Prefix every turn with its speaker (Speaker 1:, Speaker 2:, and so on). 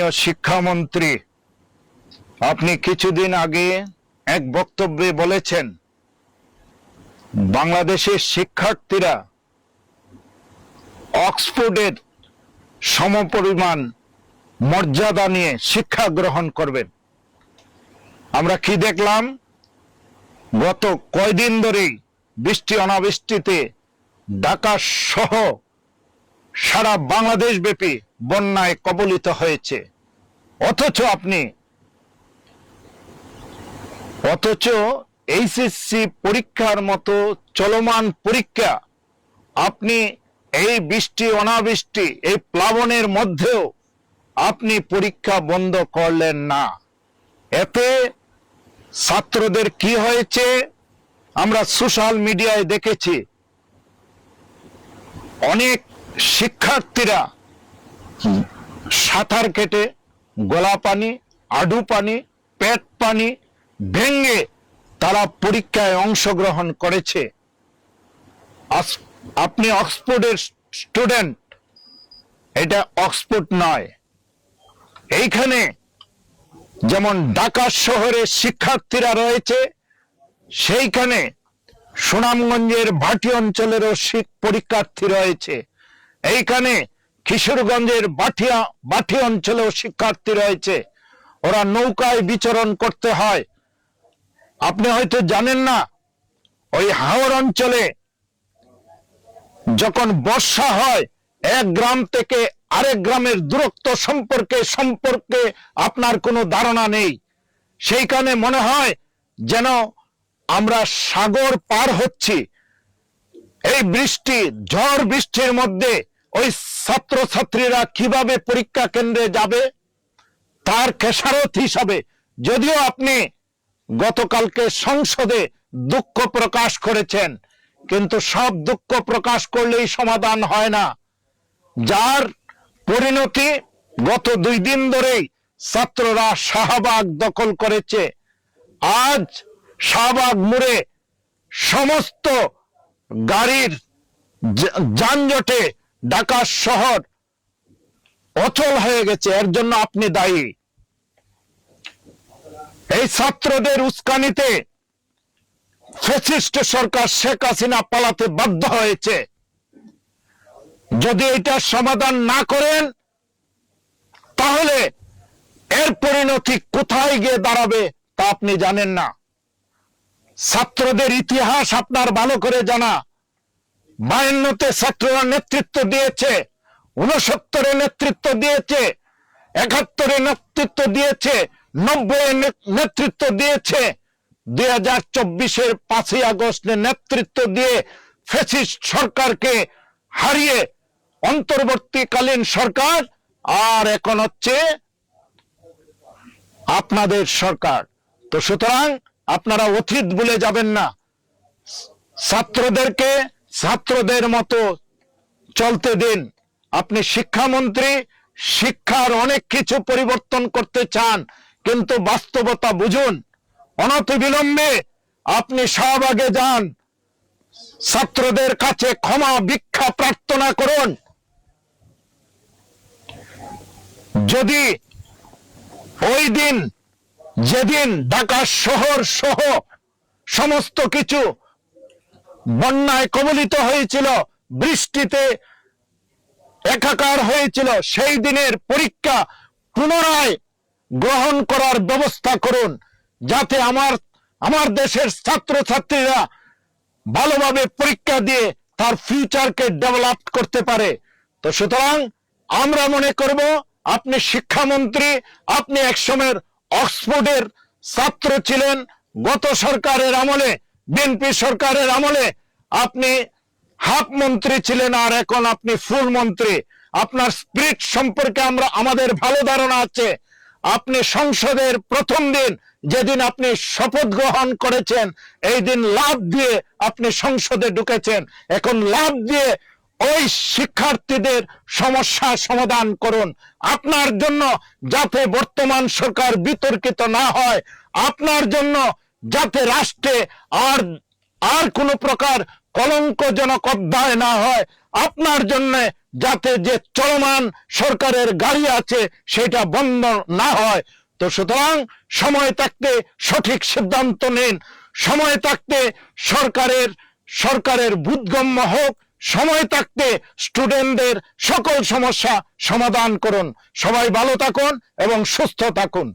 Speaker 1: মাননীয় শিক্ষামন্ত্রী, আপনি কিছুদিন আগে এক বক্তব্যে বলেছেন বাংলাদেশের শিক্ষার্থীরা অক্সফোর্ডের সমপরিমাণ মর্যাদা নিয়ে শিক্ষা গ্রহণ করবেন। আমরা কি দেখলাম? গত কয়দিন ধরেই বৃষ্টি অনাবৃষ্টিতে ঢাকা সহ সারা বাংলাদেশ ব্যাপী বন্যায় কবলিত হয়েছে। অথচ এইচএসসি পরীক্ষার মতো চলমান পরীক্ষা আপনি এই বৃষ্টি অনাবৃষ্টি এই প্লাবনের মধ্যেও আপনি পরীক্ষা বন্ধ করলেন না। এতে ছাত্রদের কি হয়েছে আমরা সোশ্যাল মিডিয়ায় দেখেছি। অনেক শিক্ষার্থীরা সাঁতার কেটে গলা পানি, আডু পানি, পেট পানি ভেঙে তারা পরীক্ষায় অংশগ্রহণ করেছে। আপনি অক্সফোর্ডের স্টুডেন্ট, এটা অক্সফোর্ড নয়। এইখানে যেমন ঢাকা শহরে শিক্ষার্থীরা রয়েছে, সেইখানে সুনামগঞ্জের ভাটি অঞ্চলেরও পরীক্ষার্থী রয়েছে। এইখানে কিশোরগঞ্জের বাটি অঞ্চলেও শিক্ষার্থী রয়েছে। ওরা নৌকায় বিচরণ করতে হয়। আপনি হয়তো জানেন না, ওই হাওর অঞ্চলে যখন বর্ষা হয় এক গ্রাম থেকে আরেক গ্রামের দূরত্ব সম্পর্কে আপনার কোনো ধারণা নেই। সেইখানে মনে হয় যেন আমরা সাগর পার হচ্ছি। এই ঝড় বৃষ্টির মধ্যে ওই ছাত্রছাত্রীরা কিভাবে পরীক্ষা কেন্দ্রে যাবে তার খেসারত হিসাবে যদিও আপনি গতকালকে সংসদে দুঃখ প্রকাশ করেছেন, কিন্তু সব দুঃখ প্রকাশ করলেই সমাধান হয় না। যার পরিণতি গত 2 দিন ধরেই ছাত্ররা শাহবাগ দখল করেছে। আজ শাহবাগ মোড়ে সমস্ত গাড়ির যানজটে ঢাকা শহর অচল হয়ে গেছে। এর জন্য আপনি দায়ী। এই ছাত্রদের উস্কানিতে ফ্যাসিস্ট সরকার শেখ হাসিনা পালাতে বাধ্য হয়েছে। যদি এটা সমাধান না করেন তাহলে এর পরিণতি কোথায় গিয়ে দাঁড়াবে তা আপনি জানেন না। ছাত্রদের ইতিহাস আপনার ভালো করে জানা। 52-তে ছাত্ররা নেতৃত্ব দিয়েছে, 69-এ নেতৃত্ব দিয়েছে, 71-এ নেতৃত্ব দিয়েছে, 90-এ নেতৃত্ব দিয়েছে, 2024-এর 5ই আগস্টে নেতৃত্ব দিয়ে ফ্যাসিস্ট সরকারকে হারিয়ে অন্তর্বর্তীকালীন সরকার, আর এখন হচ্ছে আপনাদের সরকার। তো সুতরাং আপনারা অতীত ভুলে যাবেন না। ছাত্রদেরকে ছাত্রদের মতো চলতে দিন। আপনি শিক্ষামন্ত্রী, শিক্ষার অনেক কিছু পরিবর্তন করতে চান, কিন্তু বাস্তবতা বুঝুন। অনতিবিলম্বে আপনি শাহবাগে যান, ছাত্রদের কাছে ক্ষমা ভিক্ষা প্রার্থনা করুন। যদি ওই দিন যেদিন ঢাকা শহর সহ সমস্ত কিছু বন্যায় কবলিত হয়েছিল, বৃষ্টিতে একাকার হয়েছিল, সেই দিনের পরীক্ষা পুনরায় গ্রহণ করার ব্যবস্থা করুন, যাতে আমার দেশের ছাত্রছাত্রীরা ভালোভাবে পরীক্ষা দিয়ে তার ফিউচারকে ডেভেলপ করতে পারে। তো সুতরাং আমরা মনে করব আপনি শিক্ষামন্ত্রী, আপনি একসময়ের অক্সফোর্ডের ছাত্র ছিলেন। গত সরকারের আমলে, বিএনপি সরকারের আমলে আপনি হাফ মন্ত্রী ছিলেন, আর এখন আপনি ফুল মন্ত্রী। আপনার স্পিরিট সম্পর্কে আমাদের ভালো ধারণা আছে। আপনি সংসদের প্রথম দিন যেদিন আপনি শপথ গ্রহণ করেছেন, এই দিন লাফ দিয়ে আপনি সংসদে ঢুকেছেন। এখন লাফ দিয়ে ওই শিক্ষার্থীদের সমস্যা সমাধান করুন। আপনার জন্য যাতে বর্তমান সরকার বিতর্কিত না হয়, আপনার জন্য যাতে রাষ্ট্রে আর কোন প্রকার কলঙ্কজনক অধ্যায় না হয়, আপনার জন্য যাতে যে চলমান সরকারের গাড়ি আছে সেটা বন্ধ না হয়। তো সুতরাং সময় থাকতে সঠিক সিদ্ধান্ত নিন, সময় থাকতে সরকারের বোধগম্য হোক, সময় থাকতে স্টুডেন্টদের সকল সমস্যা সমাধান করুন। সবাই ভালো থাকুন এবং সুস্থ থাকুন।